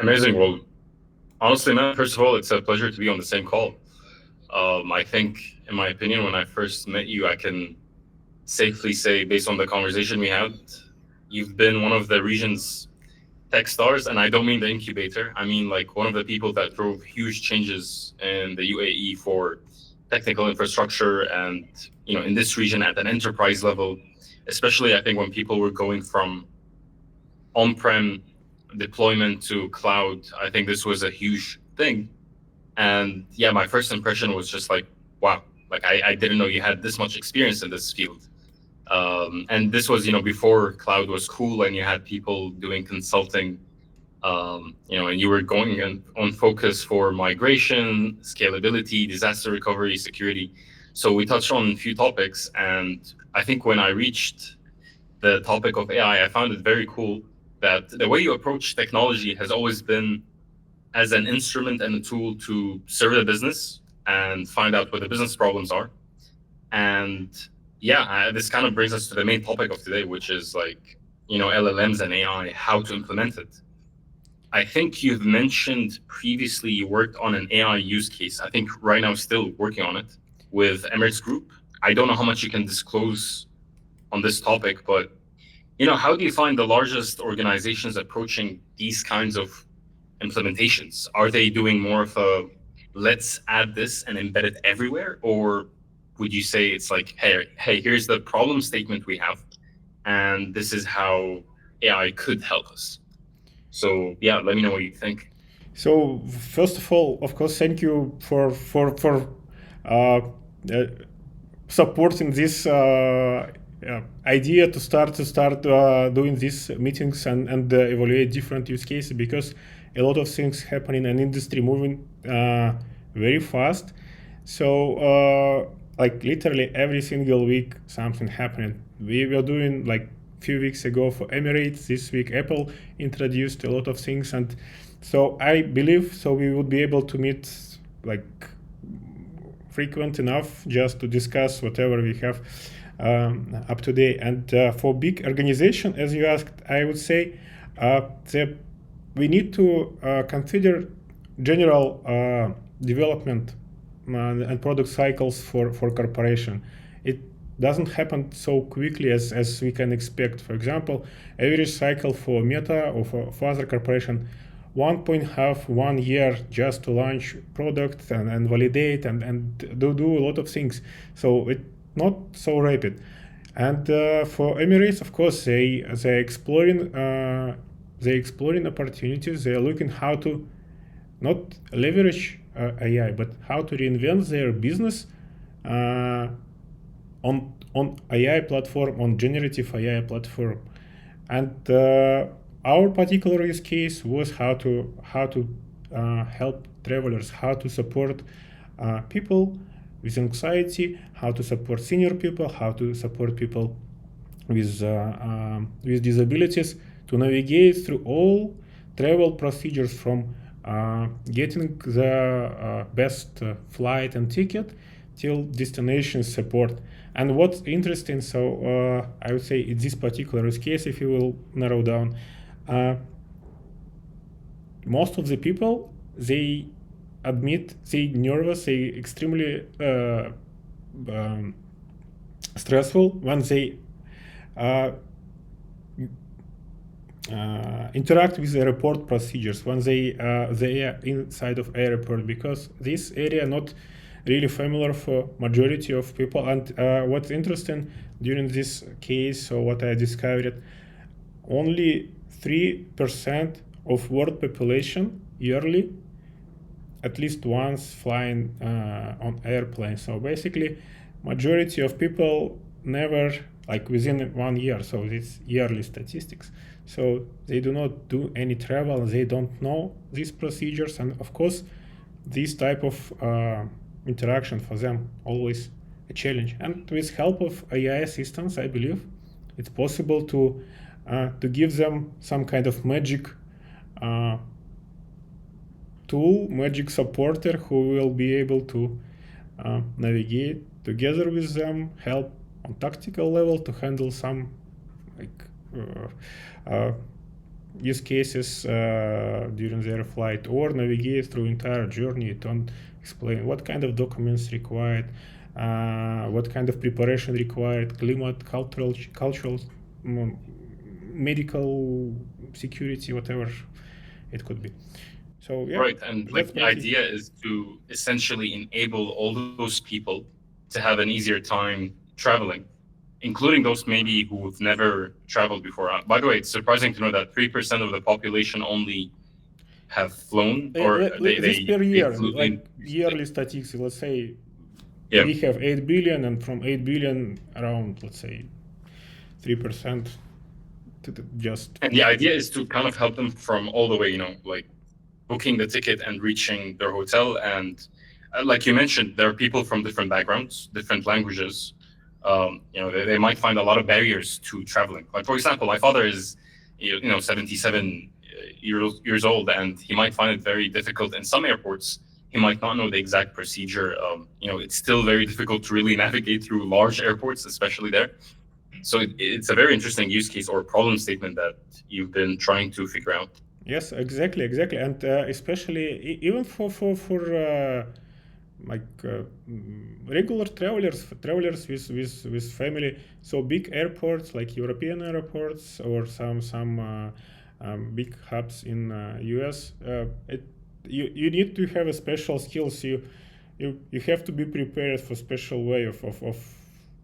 Amazing. Well, honestly, man, first of all, it's a pleasure to be on the same call. I think, in my opinion, when I first met you, I can safely say, based on the conversation we had, you've been one of the region's tech stars. And I don't mean the incubator. I mean, like, one of the people that drove huge changes in the UAE for technical infrastructure and, in this region at an enterprise level, especially, I think, when people were going from on-prem deployment to cloud. I think this was a huge thing. And yeah, my first impression was just like, wow, like I didn't know you had this much experience in this field. And this was, before cloud was cool and you had people doing consulting, and you were going on focus for migration, scalability, disaster recovery, security. So we touched on a few topics. And I think when I reached the topic of AI, I found it very cool that the way you approach technology has always been as an instrument and a tool to serve the business and find out what the business problems are. And yeah, this kind of brings us to the main topic of today, which is like, LLMs and AI, how to implement it. I think you've mentioned previously you worked on an AI use case. I think right now still working on it with Emirates Group. I don't know how much you can disclose on this topic, but how do you find the largest organizations approaching these kinds of implementations? Are they doing more of a let's add this and embed it everywhere, or would you say it's like, hey, here's the problem statement we have, and this is how AI could help us? So yeah, let me know what you think. So first of all, of course, thank you for uh, uh, supporting this idea to start doing these meetings and evaluate different use cases, because a lot of things happen in an industry moving very fast. So like literally every single week something happening. We were doing like few weeks ago for Emirates. This week Apple introduced a lot of things, and so I believe so we would be able to meet like frequent enough just to discuss whatever we have up to date. And for big organization, as you asked, I would say that we need to consider general development and product cycles for corporation. It doesn't happen so quickly as we can expect. For example, average cycle for Meta or for other corporation 1 year just to launch products and validate and do a lot of things. So it's not so rapid. And for Emirates, of course, they exploring opportunities. They're looking how to not leverage AI, but how to reinvent their business on AI platform, on generative AI platform. And our particular use case was how to help travelers, how to support people with anxiety, how to support senior people, how to support people with disabilities to navigate through all travel procedures, from getting the best flight and ticket till destination support. And what's interesting, so I would say in this particular use case, if you will narrow down, most of the people, they admit they nervous, they extremely stressful when they interact with the airport procedures, when they are inside of airport, because this area not really familiar for majority of people. And what's interesting during this case, so what I discovered, only 3% of world population yearly at least once flying on airplane. So basically majority of people never, like within 1 year, so it's yearly statistics. So they do not do any travel, they don't know these procedures, and of course this type of interaction for them always a challenge. And with help of AI assistance, I believe it's possible to give them some kind of magic tool, magic supporter who will be able to navigate together with them, help on tactical level to handle some like use cases during their flight, or navigate through entire journey to explain what kind of documents required, what kind of preparation required, climate, cultural, medical, security, whatever it could be. So yeah, Right. And that's like the pretty. idea is to essentially enable all those people to have an easier time traveling, including those maybe who've never traveled before. By the way, it's surprising to know that 3% of the population only have flown, or This per they year, flew like in recently. yearly statistics. Let's say Yeah. we have 8 billion, and from 8 billion, around, let's say, 3% to just. And the idea is to kind of help them from all the way, like booking the ticket and reaching their hotel. And like you mentioned, there are people from different backgrounds, different languages. They might find a lot of barriers to traveling. Like, for example, my father is, 77 years old, and he might find it very difficult in some airports. He might not know the exact procedure. It's still very difficult to really navigate through large airports, especially there. So it's a very interesting use case or problem statement that you've been trying to figure out. Yes, exactly, and especially even for like regular travelers with family. So big airports like European airports, or some big hubs in US. You need to have a special skills. You have to be prepared for special way of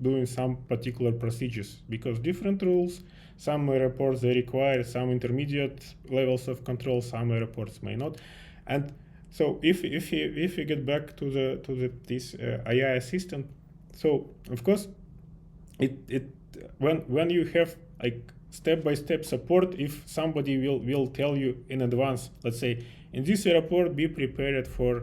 doing some particular procedures, because different rules. Some airports they require some intermediate levels of control. Some airports may not, and so if you get back to this AI assistant, so of course it when you have like step-by-step support, if somebody will tell you in advance, let's say in this airport be prepared for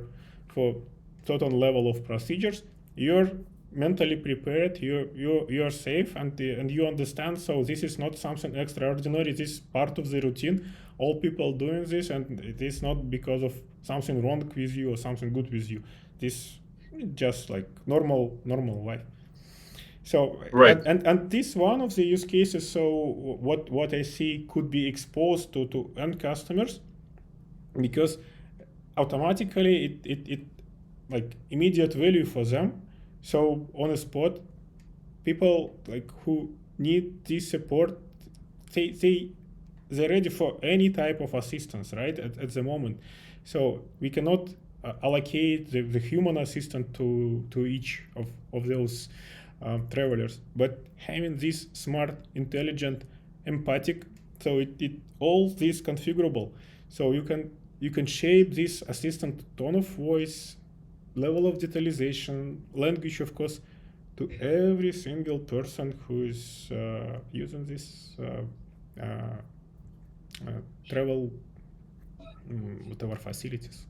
certain level of procedures, you're mentally prepared, you're safe, and you understand. So this is not something extraordinary, this is part of the routine, all people doing this, and it is not because of something wrong with you or something good with you. This just like normal life. So Right. and this one of the use cases. So what I see could be exposed to end customers, because automatically it like immediate value for them. So on the spot, people like who need this support, they they're ready for any type of assistance, right, at the moment. So we cannot allocate the human assistant to each of those travelers, but having this smart, intelligent, empathic, so it all this configurable. So you can shape this assistant tone of voice, level of detailization, language, of course, to every single person who is using this travel, whatever facilities.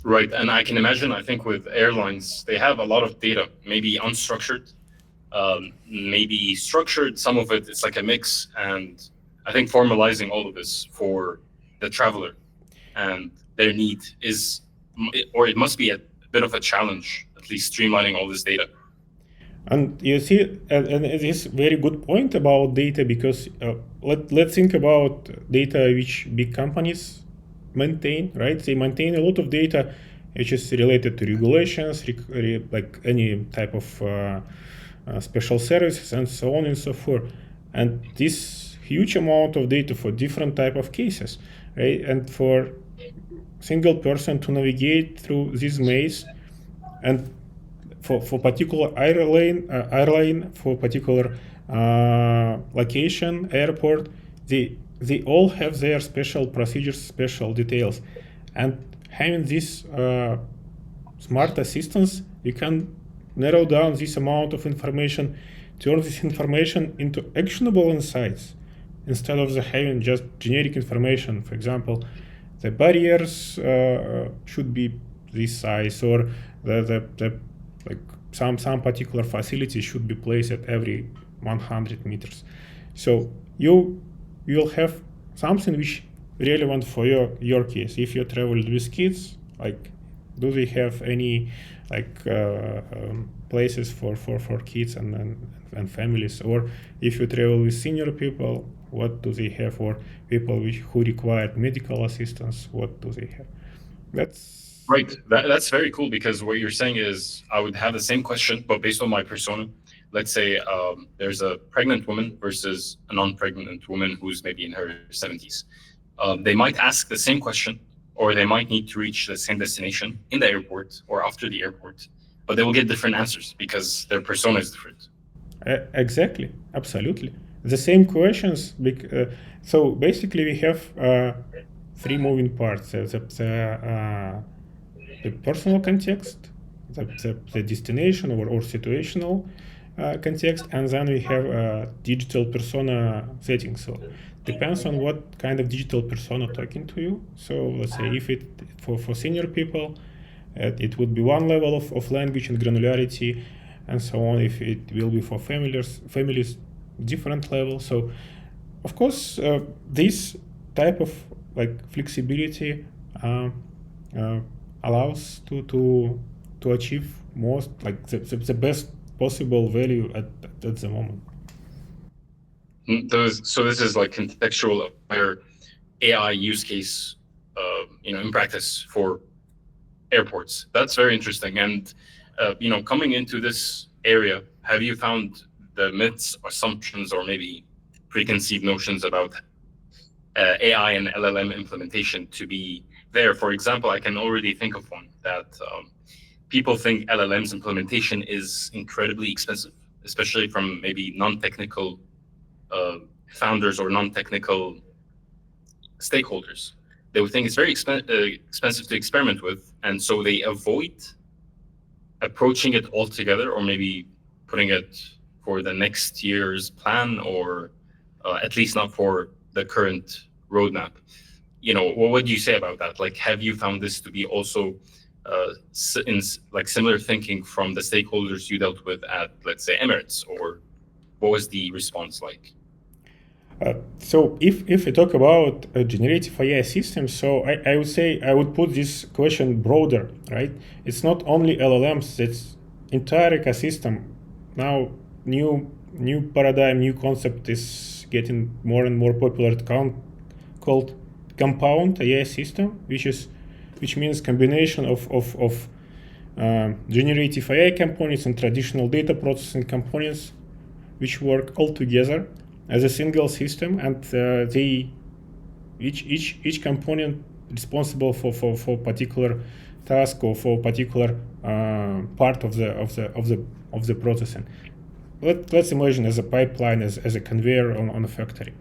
Right. And I can imagine, I think with airlines, they have a lot of data, maybe unstructured, maybe structured. Some of it, it's like a mix. And I think formalizing all of this for the traveler and their need is, or it must be a bit of a challenge, at least streamlining all this data. And you see, and it is very good point about data, because let's think about data which big companies maintain, right? They maintain a lot of data which is related to regulations, like any type of special services, and so on and so forth. And this huge amount of data for different type of cases, right? And for single person to navigate through this maze, and for particular airline, for particular location, airport, they all have their special procedures, special details, and having this smart assistance, you can narrow down this amount of information, turn this information into actionable insights, instead of having just generic information. For example, the barriers should be this size, or the like some particular facility should be placed at every 100 meters. So you'll have something which relevant for your case. If you traveled with kids, like do they have any like places for kids and families, or if you travel with senior people, what do they have, or people who require medical assistance, what do they have. That's Right. That's very cool, because what you're saying is I would have the same question, but based on my persona. Let's say there's a pregnant woman versus a non-pregnant woman who's maybe in her 70s. They might ask the same question, or they might need to reach the same destination in the airport or after the airport, but they will get different answers because their persona is different. exactly, absolutely the same questions. So basically, we have three moving parts: the personal context, the destination or situational context, and then we have a digital persona setting. So depends on what kind of digital persona talking to you. So let's say if it for senior people, it would be one level of language and granularity, and so on. If it will be for families different level. So of course this type of like flexibility uh, allows to achieve most like the best possible value at the moment. So this is like contextual aware AI use case, in practice for airports. That's very interesting. And coming into this area, have you found the myths, assumptions, or maybe preconceived notions about AI and LLM implementation to be there? For example, I can already think of one that people think LLM's implementation is incredibly expensive, especially from maybe non-technical uh, founders or non-technical stakeholders. They would think it's very expensive to experiment with, and so they avoid approaching it altogether, or maybe putting it for the next year's plan, or at least not for the current roadmap. What would you say about that? Like, have you found this to be also in like similar thinking from the stakeholders you dealt with at, let's say, Emirates, or what was the response like? So if we talk about generative AI systems, so I would say I would put this question broader, right? It's not only LLMs, it's entire ecosystem. Now new paradigm, new concept is getting more and more popular called compound AI system, which means combination of generative AI components and traditional data processing components, which work all together as a single system, and each component responsible for particular task or for particular part of the processing. Let's imagine as a pipeline, as a conveyor on a factory.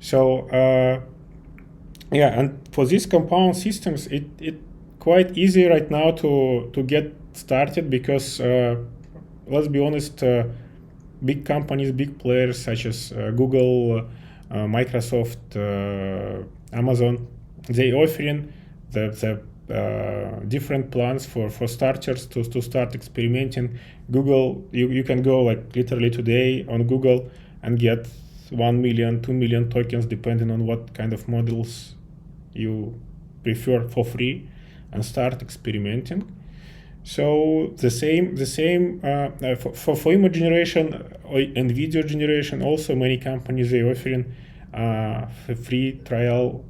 So and for these compound systems, it quite easy right now to get started, because let's be honest, big companies, big players such as Google, Microsoft, Amazon, they offering the different plans for starters to start experimenting. Google, you can go like literally today on Google and get 1 million, 2 million tokens depending on what kind of models you prefer for free, and start experimenting. So the same for image generation and video generation. Also, many companies are offering free trial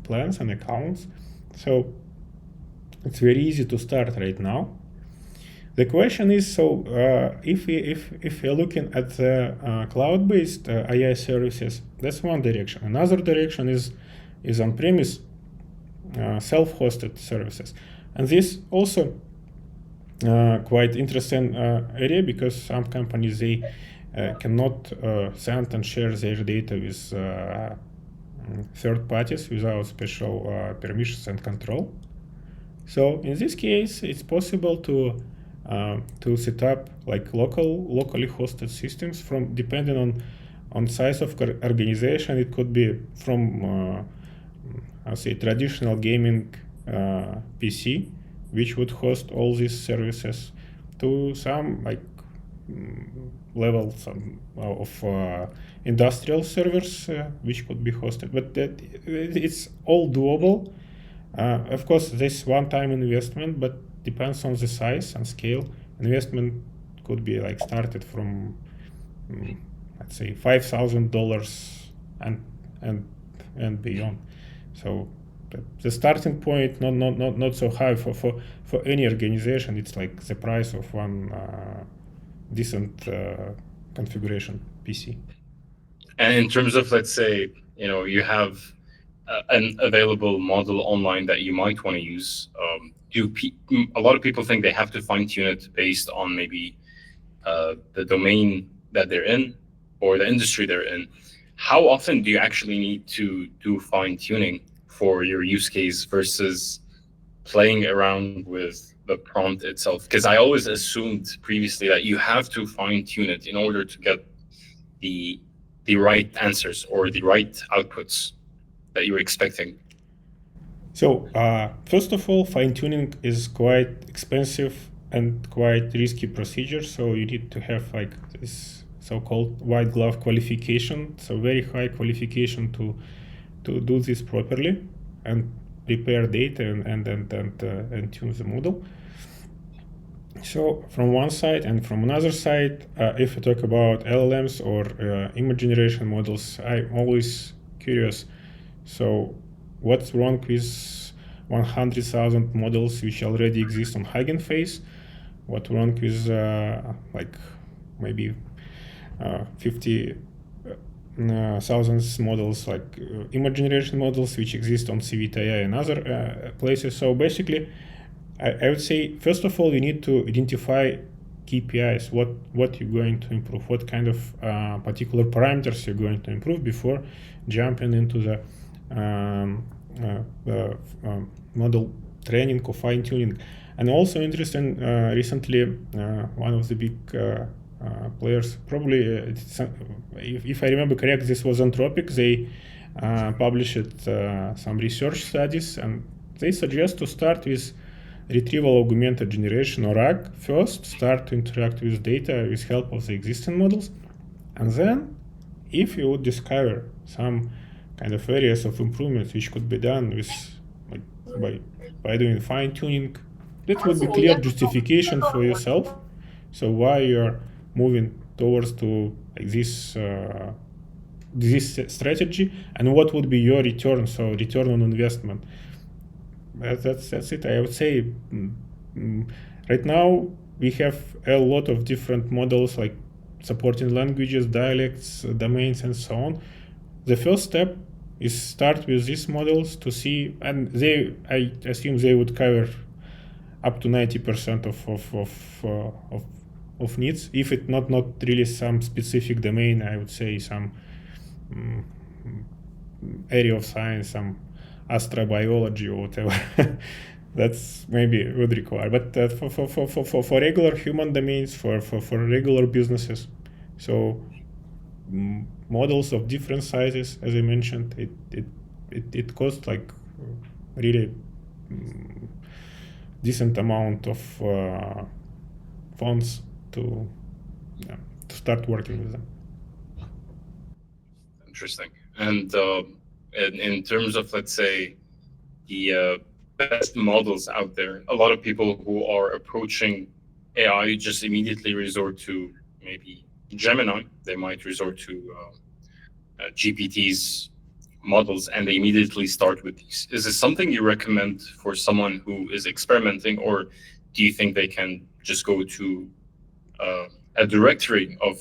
plans and accounts. So it's very easy to start right now. The question is, so if we're looking at the cloud-based AI services, that's one direction. Another direction is on-premise self-hosted services, and this also quite interesting area, because some companies, they cannot send and share their data with third parties without special permissions and control. So in this case, it's possible to set up like locally hosted systems, from depending on size of organization. It could be from I'll say traditional gaming PC, which would host all these services, to some like levels of industrial servers, which could be hosted. But it's all doable. Of course, this one-time investment, but depends on the size and scale. Investment could be like started from let's say $5,000 and and and beyond. So the starting point not so high for any organization. It's like the price of one decent configuration PC. And in terms of, let's say, you have an available model online that you might want to use, a lot of people think they have to fine tune it based on maybe the domain that they're in or the industry they're in. How often do you actually need to do fine tuning for your use case versus playing around with the prompt itself? Because I always assumed previously that you have to fine tune it in order to get the the right answers or the right outputs that you're expecting. So first of all, fine tuning is quite expensive and quite risky procedure. So you need to have like this so-called white glove qualification. So very high qualification to do this properly and prepare data and tune the model. So from one side and from another side, if we talk about LLMs or image generation models, I'm always curious. So what's wrong with 100,000 models which already exist on Hugging Face? What's wrong with like maybe 50 thousands models like image generation models which exist on CVTI and other places? So basically, I would say, first of all, you need to identify KPIs, what you're going to improve, what kind of particular parameters you're going to improve before jumping into the model training or fine tuning. And also interesting, recently, one of the big players, probably, if I remember correct, this was Anthropic. They published some research studies, and they suggest to start with retrieval augmented generation or RAG first, start to interact with data with help of the existing models, and then if you would discover some kind of areas of improvements which could be done with like by doing fine tuning, that would be clear justification for yourself. So why you're moving towards to like this strategy, and what would be your return, so return on investment. That's it. I would say right now we have a lot of different models like supporting languages, dialects, domains, and so on. The first step is start with these models to see, and I assume they would cover up to 90% of needs. If it not really some specific domain, I would say some um, area of science, some astrobiology or whatever. That's maybe would require. But for regular human domains, for regular businesses, so models of different sizes, as I mentioned, it costs like really decent amount of funds to to start working with them. Interesting. And in terms of, let's say, the best models out there, a lot of people who are approaching AI just immediately resort to maybe Gemini. They might resort to GPT's models, and they immediately start with these. Is this something you recommend for someone who is experimenting, or do you think they can just go to a directory of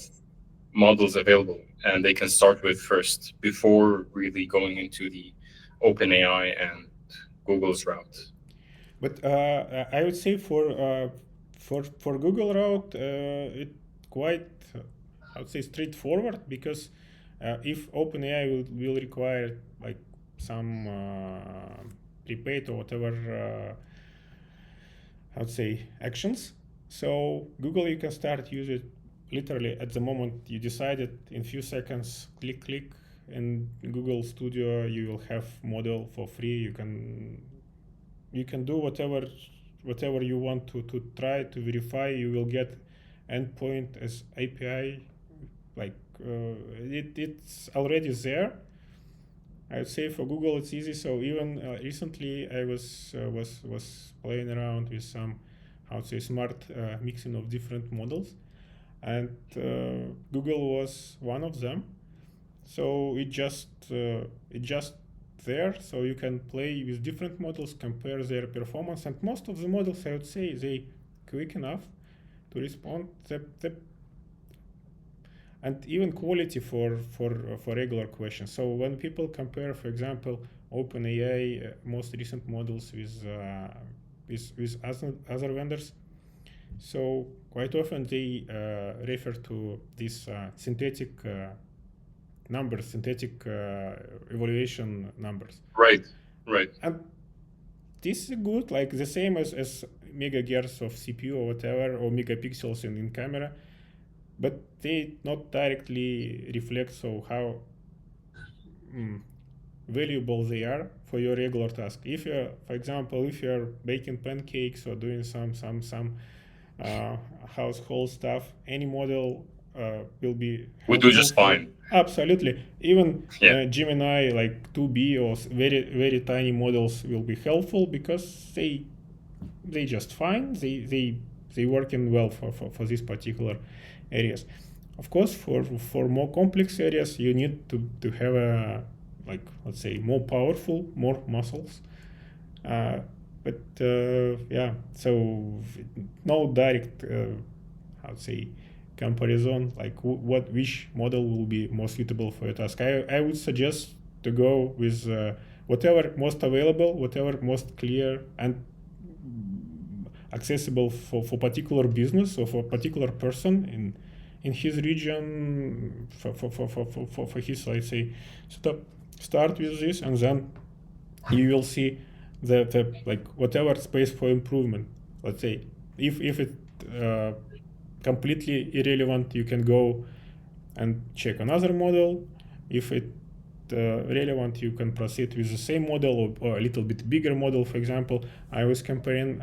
models available and they can start with first before really going into the OpenAI and Google's route? But I would say for Google route, it quite I would say straightforward, because if OpenAI will require like some prepaid or whatever I would say actions. So Google, you can start use it literally at the moment you decided. In few seconds, click, and Google Studio you will have model for free. You can do whatever you want to try to verify. You will get endpoint as API, like it's already there. I would say for Google it's easy. So even recently I was playing around with some, how to say, smart mixing of different models, and Google was one of them. So it just there, so you can play with different models, compare their performance, and most of the models, I would say, they quick enough to respond. And even quality for regular questions. So when people compare, for example, OpenAI most recent models with other vendors, so quite often they refer to these synthetic numbers, synthetic evaluation numbers. Right, right. And this is good, like the same as megahertz of CPU or whatever, or megapixels in camera, but they not directly reflect so how mm, valuable they are for your regular task. If you're, for example, if you're baking pancakes or doing some uh, household stuff, any model will be We do helpful just for. fine. Absolutely, even Yeah. Gemini like 2B or very tiny models will be helpful because they just fine. They working well for these particular areas. Of course, for more complex areas, you need to have a, like, let's say, more powerful, more muscles. Uh, but yeah, so no direct, how to say, comparison, like what which model will be more suitable for your task. I would suggest to go with whatever most available, whatever most clear and accessible for particular business or for particular person in his region for his, let's say, start with this, and then you will see the like whatever space for improvement. Let's say if it uh, completely irrelevant, you can go and check another model. If it relevant, you can proceed with the same model or a little bit bigger model. For example, I was comparing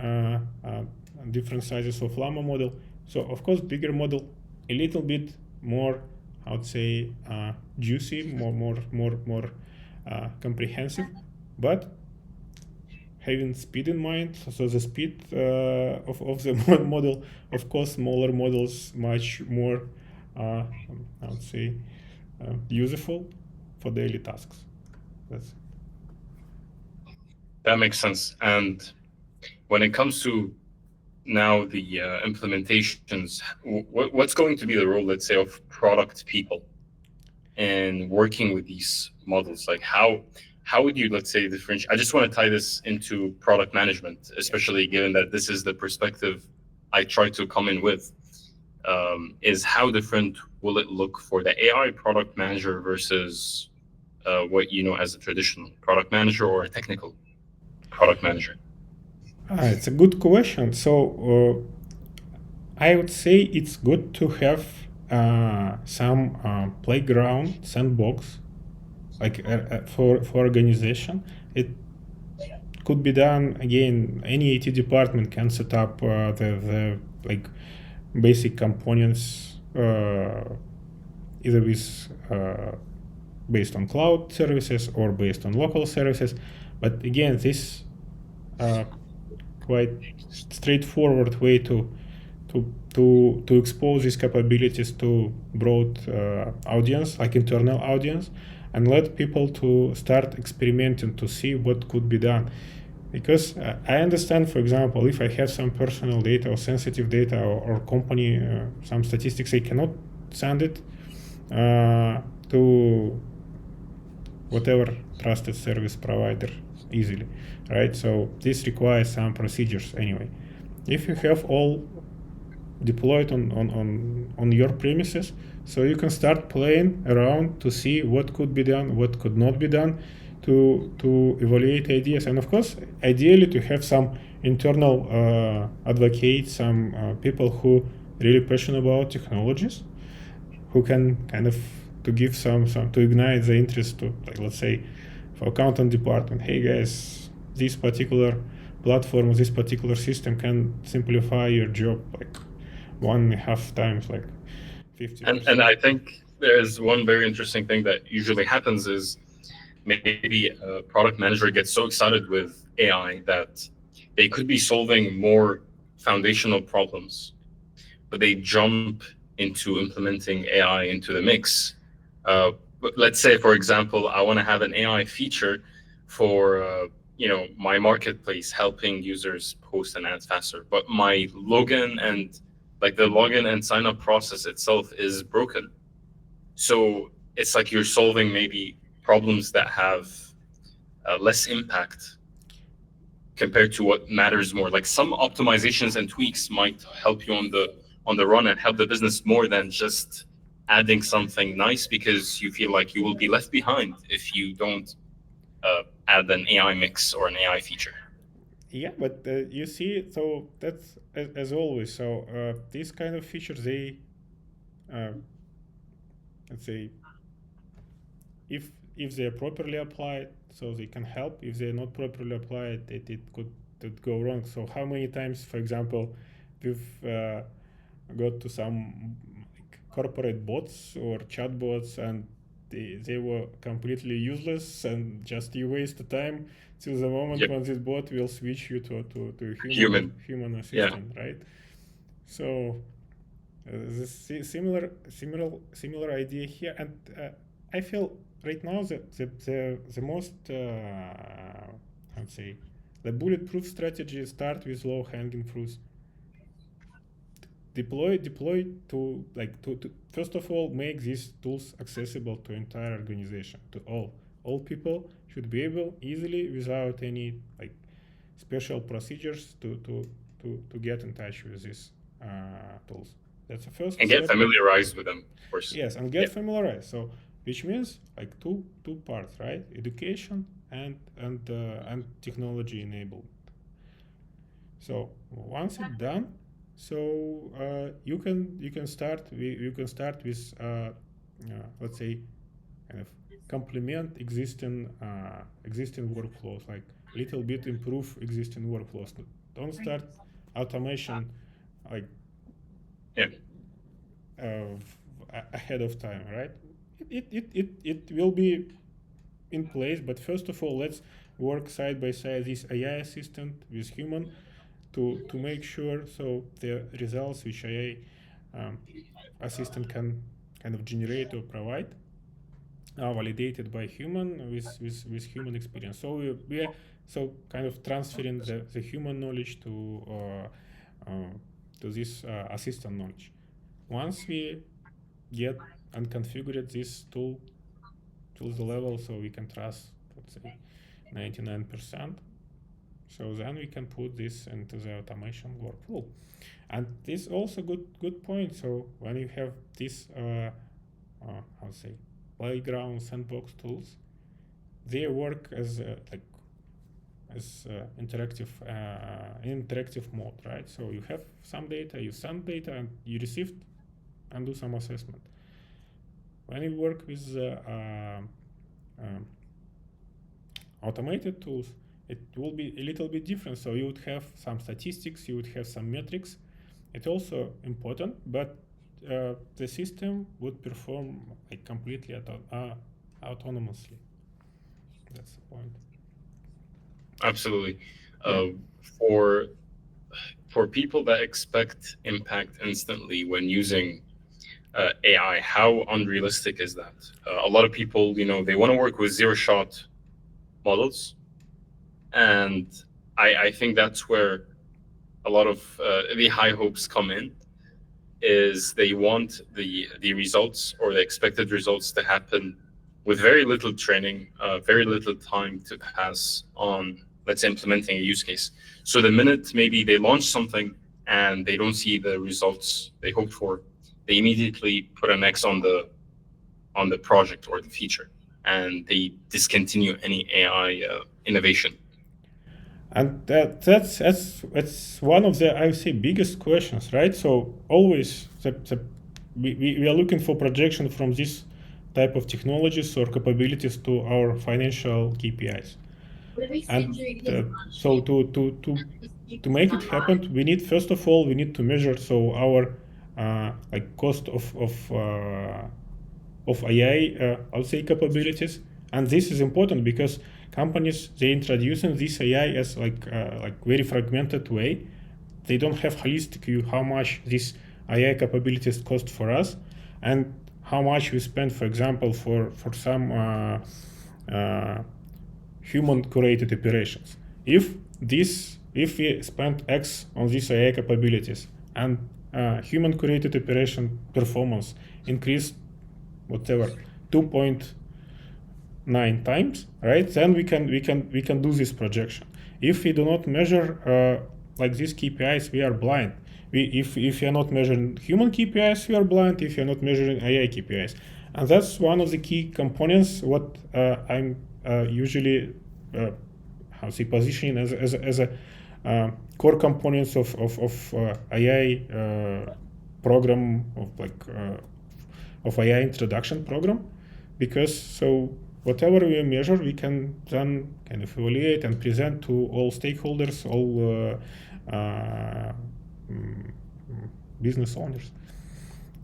different sizes of llama model. So of course, bigger model, a little bit more, I would say, juicy, more comprehensive, but having speed in mind. So the speed of the model, of course, smaller models much more, I would say, useful for daily tasks. That's That makes sense. And when it comes to now the implementations, what's going to be the role, let's say, of product people in working with these models? Like how would you, let's say, differentiate? I just want to tie this into product management, yeah. especially given that this is the perspective I try to come in with. Is how different will it look for the AI product manager versus what you know as a traditional product manager or a technical product manager? It's a good question. So I would say it's good to have some playground sandbox, like for organization. It could be done again. Any IT department can set up the like basic components, either with based on cloud services or based on local services. But again, this quite straightforward way to expose these capabilities to broad audience, like internal audience, and let people to start experimenting to see what could be done. Because I understand, for example, if I have some personal data or sensitive data or company some statistics, I cannot send it to whatever trusted service provider easily, right? So this requires some procedures anyway. If you have all deployed on your premises, so you can start playing around to see what could be done, what could not be done, to evaluate ideas, and of course, ideally to have some internal advocates, some people who really passionate about technologies, who can kind of to give some to ignite the interest to, like, let's say, for accountant department, hey guys, this particular platform, this particular system can simplify your job like 1.5 times, like And 50%. I think there's one very interesting thing that usually happens is maybe a product manager gets so excited with AI that they could be solving more foundational problems, but they jump into implementing AI into the mix. Uh, let's say, for example, I want to have an AI feature for my marketplace, helping users post and ads faster, but my login and like the login and sign up process itself is broken. So it's like you're solving maybe problems that have less impact compared to what matters more. Like some optimizations and tweaks might help you on the run and help the business more than just adding something nice, because you feel like you will be left behind if you don't add an AI mix or an AI feature. Yeah, but you see, so that's as always. So these kind of features, they uh, let's say, if they're properly applied, so they can help. If they're not properly applied, it could go wrong. So how many times, for example, we've got to some like corporate bots or chatbots, and they were completely useless, and just you waste the time till the moment Yep. when this bot will switch you to a Human. human Yeah. assistant, right? So this similar idea here, and I feel right now the most I'd say the bulletproof strategy start with low hanging fruits. Deploy to first of all make these tools accessible to entire organization, to all people should be able easily without any like special procedures to get in touch with these tools. That's the first And get step. familiarized with them, of course. Yes, and Yeah. get familiarized. So which means like two parts, right? Education and technology enablement. So once it's done, so you can start with let's say kind of complement existing workflows, like little bit improve existing workflows. Don't start automation like Yeah. uh, ahead of time, right? It will be in place, but first of all, let's work side by side this AI assistant with human to make sure so the results which AI assistant can kind of generate or provide are validated by human with human experience. So we are so kind of transferring the human knowledge to this assistant knowledge. Once we get and configure this tool to the level so we can trust, let's say, 99%, so then we can put this into the automation workflow. And this also good point. So when you have this how to say playground sandbox tools, they work as like as interactive mode, right? So you have some data, you send data, and you receive and do some assessment. When you work with um, automated tools, it will be a little bit different. So you would have some statistics, you would have some metrics. It's also important, but the system would perform like completely autonomously. That's the point. Absolutely. Yeah. Uh, for for people that expect impact instantly when using AI, how unrealistic is that? A lot of people, they want to work with zero-shot models, and I think that's where a lot of the high hopes come in. Is they want the results or the expected results to happen with very little training, very little time to pass on, let's say, implementing a use case. So the minute maybe they launch something and they don't see the results they hoped for, they immediately put an X on the project or the feature, and they discontinue any AI innovation. And that's one of the, I would say, biggest questions, right? So always we are looking for projection from this type of technologies or capabilities to our financial KPIs. And so to make it happen, we need, first of all, we need to measure so our like cost of AI, I would say, capabilities. And this is important because companies, they introducing this AI as like very fragmented way. They don't have holistic view how much these AI capabilities cost for us, and how much we spend, for example, for some human curated operations. If we spend X on these AI capabilities and human curated operation performance increased whatever 2.9 times, right? Then we can do this projection. If we do not measure like these KPIs, we are blind. If you are not measuring human KPIs, we are blind. If you are not measuring AI KPIs, and that's one of the key components. What I'm usually how say positioning as a core components of AI program of AI introduction program, because so whatever we measure, we can then kind of evaluate and present to all stakeholders, all business owners.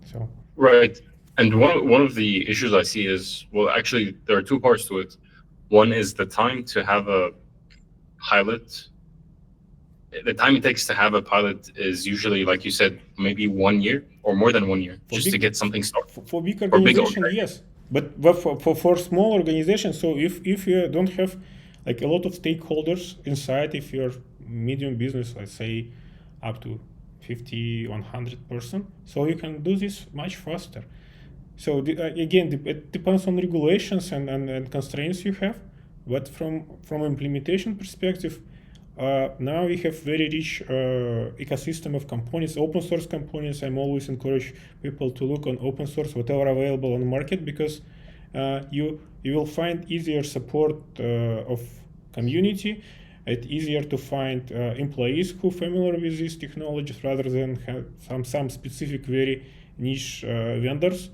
So Right. And one of the issues I see is, well, actually, there are two parts to it. One is the time to have a pilot. The time it takes to have a pilot is usually, like you said, maybe 1 year or more than 1 year for just to big get something started. for big For big organization, organizations. yes, but for small organizations, so if you don't have like a lot of stakeholders inside, if you're medium business, let's say up to 50 100 person, so you can do this much faster. So again, it depends on regulations and constraints you have, but from implementation perspective, now we have very rich ecosystem of components, open source components. I'm always encourage people to look on open source, whatever available on the market, because you will find easier support of community. It's easier to find employees who are familiar with these technologies rather than have some specific very niche vendors.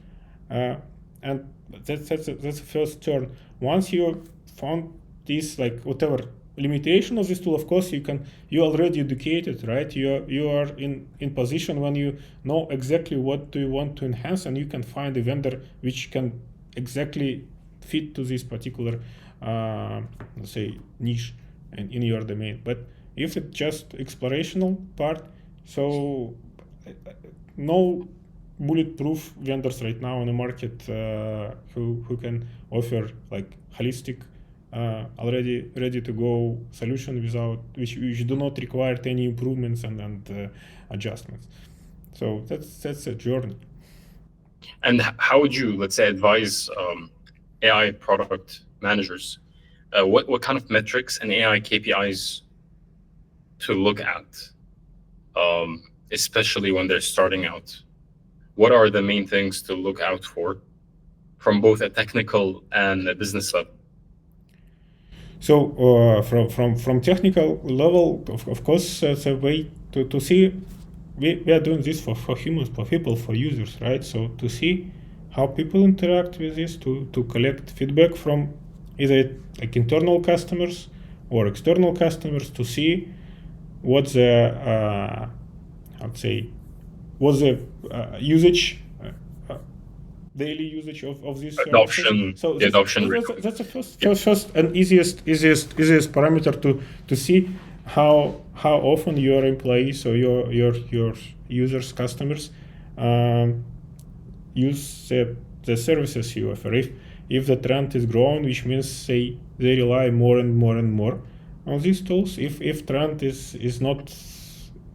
Uh, and that's the first turn. Once you found this, like whatever limitation of this tool, of course you already educated, right? You are in position when you know exactly what do you want to enhance, and you can find a vendor which can exactly fit to this particular let's say niche in your domain. But if it's just explorational part, so no bulletproof vendors right now on the market who can offer like holistic already ready to go solution without which do not require any improvements and adjustments. So that's a journey. And how would you, let's say, advise AI product managers? What kind of metrics and AI KPIs to look at, especially when they're starting out? What are the main things to look out for from both a technical and a business level? So from technical level, of course, it's a way to see. We are doing this for humans, for people, for users, right? So to see how people interact with this, to collect feedback from either like internal customers or external customers, to see what the I'd say what's the usage daily usage of these services. Adoption, So the adoption rate. that's the first, Yeah. first first and easiest parameter to see how often your employees or your users, customers use the services you offer. If the trend is growing, which means they rely more and more and more on these tools. If trend is not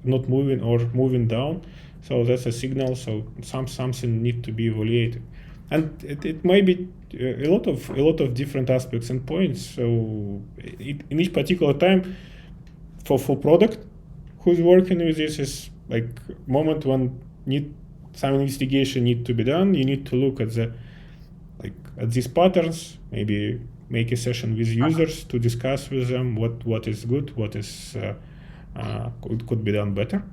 moving or moving down, so that's a signal. So something need to be evaluated, and it might be a lot of different aspects and points. So in each particular time, for product who's working with this is like moment when need some investigation need to be done. You need to look at the like at these patterns, maybe make a session with users to discuss with them what is good, what is could be done better.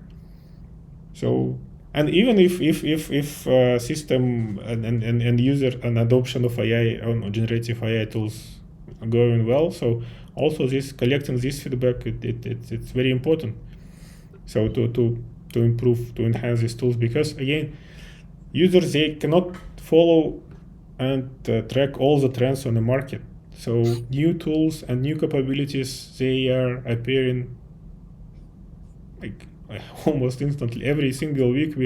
So, and even if system and user and adoption of AI on generative AI tools are going well, so also this collecting this feedback, it's very important. So to improve, to enhance these tools, because again, users, they cannot follow and track all the trends on the market. So new tools and new capabilities, they are appearing like almost instantly. Every single week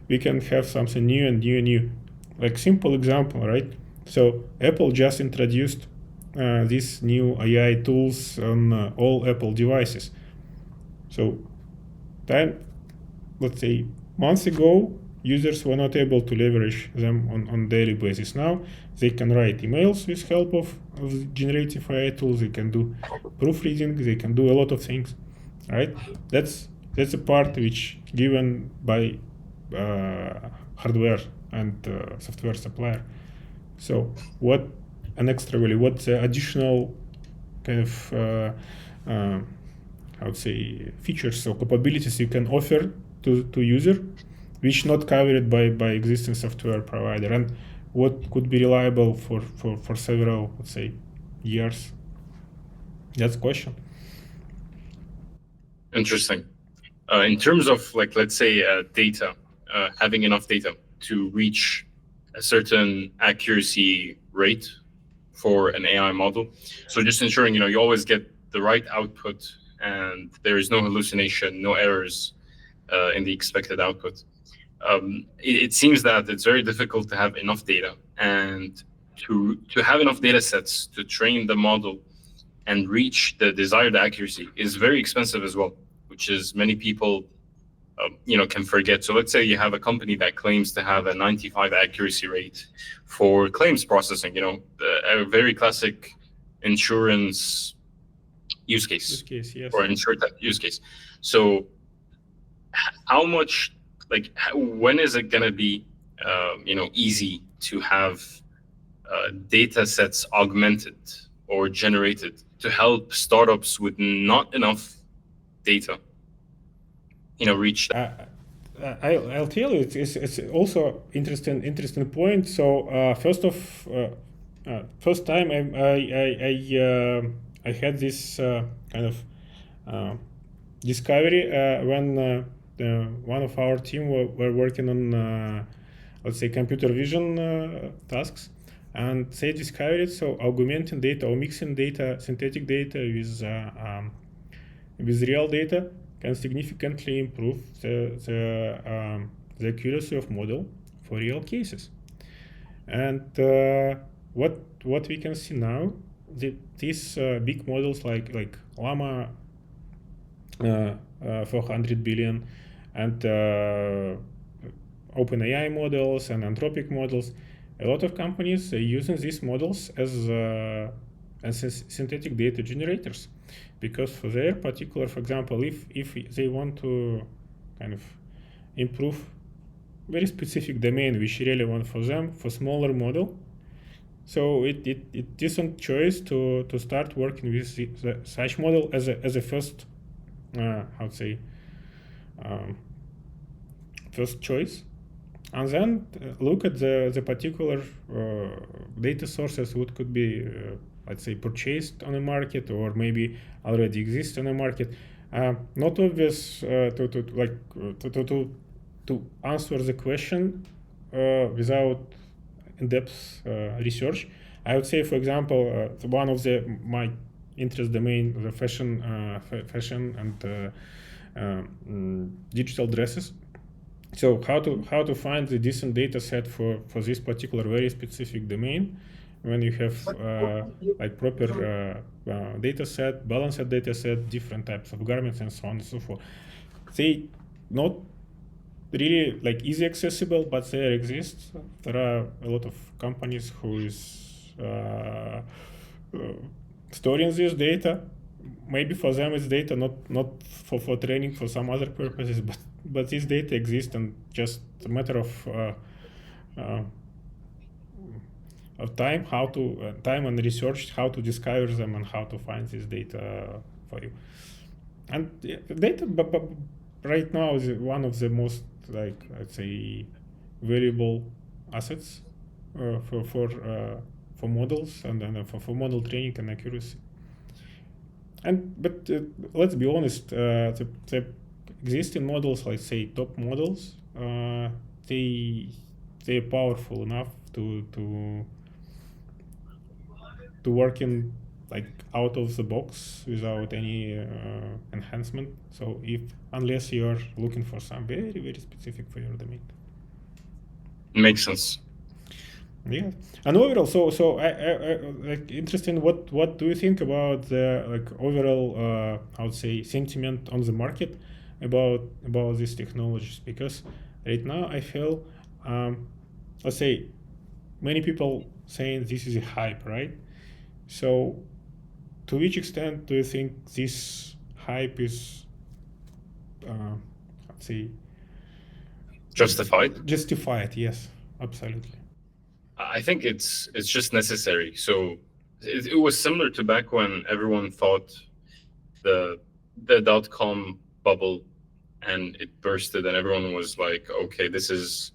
we can have something new and new and new. like simple example, right? So Apple just introduced these new AI tools on all Apple devices. So time, let's say months ago, users were not able to leverage them on daily basis. Now they can write emails with help of generative AI tools. They can do proofreading. They can do a lot of things, right? That's a part which given by hardware and software supplier. So what an extra value? What additional kind of uh, I would say features or capabilities you can offer to user, which not covered by existing software provider, and what could be reliable for several, let's say, years. That's the question. Interesting. In terms of like, let's say, data, having enough data to reach a certain accuracy rate for an AI model. So just ensuring, you always get the right output and there is no hallucination, no errors in the expected output. It seems that it's very difficult to have enough data, and to have enough data sets to train the model and reach the desired accuracy is very expensive as well, which is many people can forget. So let's say you have a company that claims to have a 95 accuracy rate for claims processing, a very classic insurance use Use case case, yes. or insurtech use case. So how much, like, when is it going to be, easy to have data sets augmented or generated to help startups with not enough data, reach that? I'll tell you, it's also interesting point. So first time I had this kind of uh, discovery when one of our team were working on let's say computer vision tasks, and they discovered so augmenting data or mixing data, synthetic data with real data can significantly improve the accuracy of model for real cases. And what we can see now, these big models like Llama 400 billion and OpenAI models and Anthropic models, a lot of companies are using these models as synthetic data generators, because for their particular, for example, if they want to kind of improve very specific domain which relevant for them for smaller model, so it decent choice to start working with such model as a first how to say first choice, and then look at the particular data sources what could be let's say purchased on the market or maybe already exist on the market. Not obvious to answer the question without in-depth research. I would say, for example, one of my interest domain, the fashion and digital dresses. So how to find the decent data set for this particular very specific domain when you have like proper data set, balanced data set, different types of garments and so on and so forth. They not really like easy accessible, but they exist. There are a lot of companies who is storing this data. Maybe for them it's data not for training, for some other purposes, but this data exists, and just a matter uh, of time time and research how to discover them and how to find this data for you. And data but right now is one of the most, like, I'd say, valuable assets for models and for model training and accuracy. But let's be honest, the existing models, like say top models, they're powerful enough to work in like out of the box without any enhancement. So unless you are looking for some very specific for your domain. Makes sense. Yeah, and overall, I like interesting. What do you think about the like overall, I would say, sentiment on the market about these technologies? Because right now I feel, let's say, many people saying this is a hype, right? So, to which extent do you think this hype is, let's say, Justified. justified? Yes, absolutely. I think it's just necessary. So it was similar to back when everyone thought the the dot-com bubble and it bursted and everyone was like, okay, this is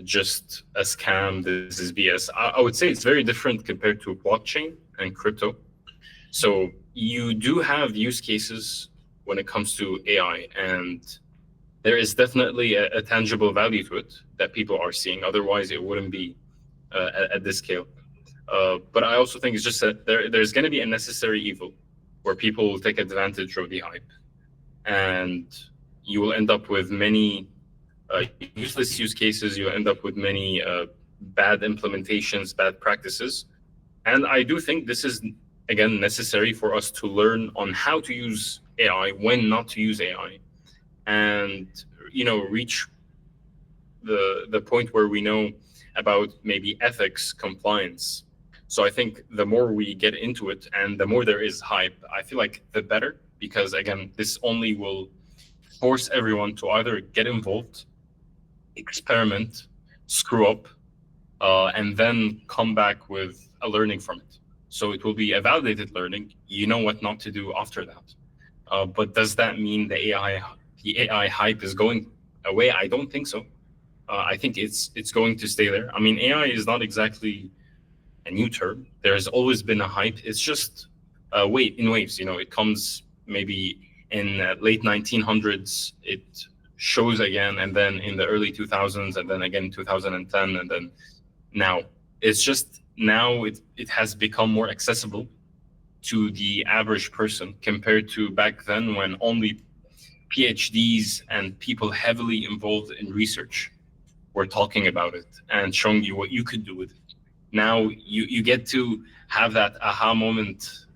just a scam, this is BS. I would say it's very different compared to blockchain and crypto. So you do have use cases when it comes to AI, and there is definitely a tangible value to it that people are seeing. Otherwise, it wouldn't be at this scale. But I also think it's just that there's going to be a necessary evil where people will take advantage of the hype, and you will end up with many useless use cases. You'll end up with many bad implementations, bad practices. And I do think this is, again, necessary for us to learn on how to use AI, when not to use AI, and reach the point where we know about maybe ethics, compliance. So I think the more we get into it and the more there is hype, I feel like the better, because again, this only will force everyone to either get involved, experiment, screw up, and then come back with a learning from it. So it will be a validated learning. You know what not to do after that. But does that mean the AI hype is going away? I don't think so. I think it's going to stay there. I mean, AI is not exactly a new term. There's always been a hype. It's just wait in waves. It comes maybe in late 1900s. It shows again, and then in the early 2000s, and then again 2010, and then now. It's just now it has become more accessible to the average person compared to back then when only PhDs and people heavily involved in research were talking about it and showing you what you could do with it. Now you get to have that aha moment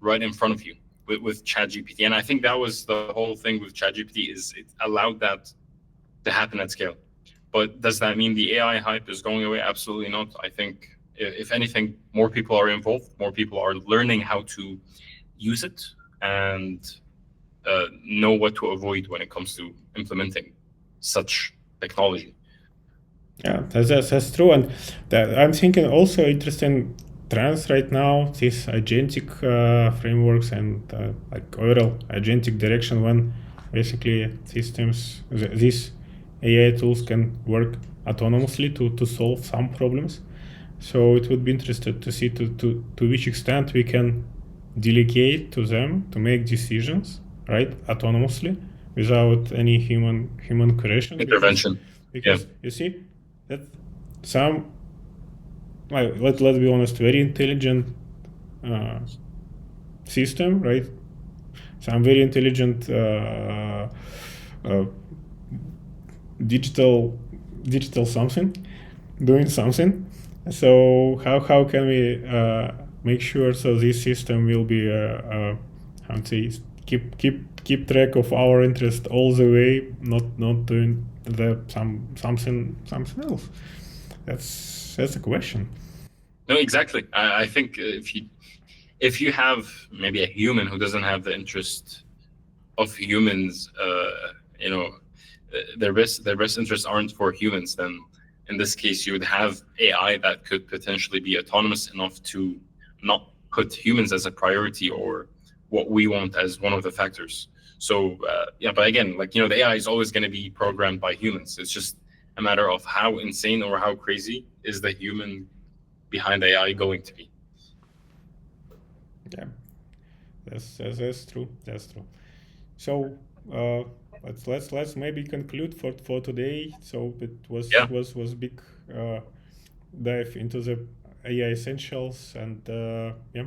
right in front of you with ChatGPT, and I think that was the whole thing with ChatGPT is it allowed that to happen at scale. But does that mean the AI hype is going away? Absolutely not. I think if anything, more people are involved, more people are learning how to use it and know what to avoid when it comes to implementing such technology. Yeah, that's true, and that I'm thinking also interesting trends right now. These agentic frameworks and like overall agentic direction when basically these AI tools can work autonomously to solve some problems. So it would be interesting to see to which extent we can delegate to them to make decisions, right, autonomously without any human creation, Intervention. Yeah. because you see that some, like, let's be honest, very intelligent uh, system, right? Some very intelligent uh, digital something doing something. So how can we make sure so this system will be how to say, keep track of our interest all the way, not doing something else? That's a question. No, exactly. I think if you have maybe a human who doesn't have the interest of humans, their best interests aren't for humans, then in this case you would have AI that could potentially be autonomous enough to not put humans as a priority or what we want as one of the factors. So yeah, but again, like the AI is always going to be programmed by humans. It's just a matter of how insane or how crazy is the human behind AI going to be. Yeah, that's true. That's true. So uh, let's maybe conclude for today. So it Yeah. was big uh, dive into the AI essentials, and yeah.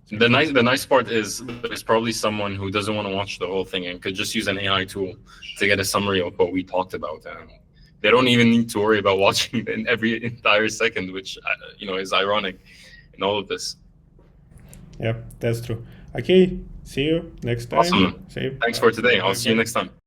So The nice part is there's probably someone who doesn't want to watch the whole thing and could just use an AI tool to get a summary of what we talked about, and they don't even need to worry about watching in every entire second, which is ironic in all of this. Yeah, that's true. Okay, see you next time. Awesome. See you. Thanks for today. I'll Bye see you bye. next time.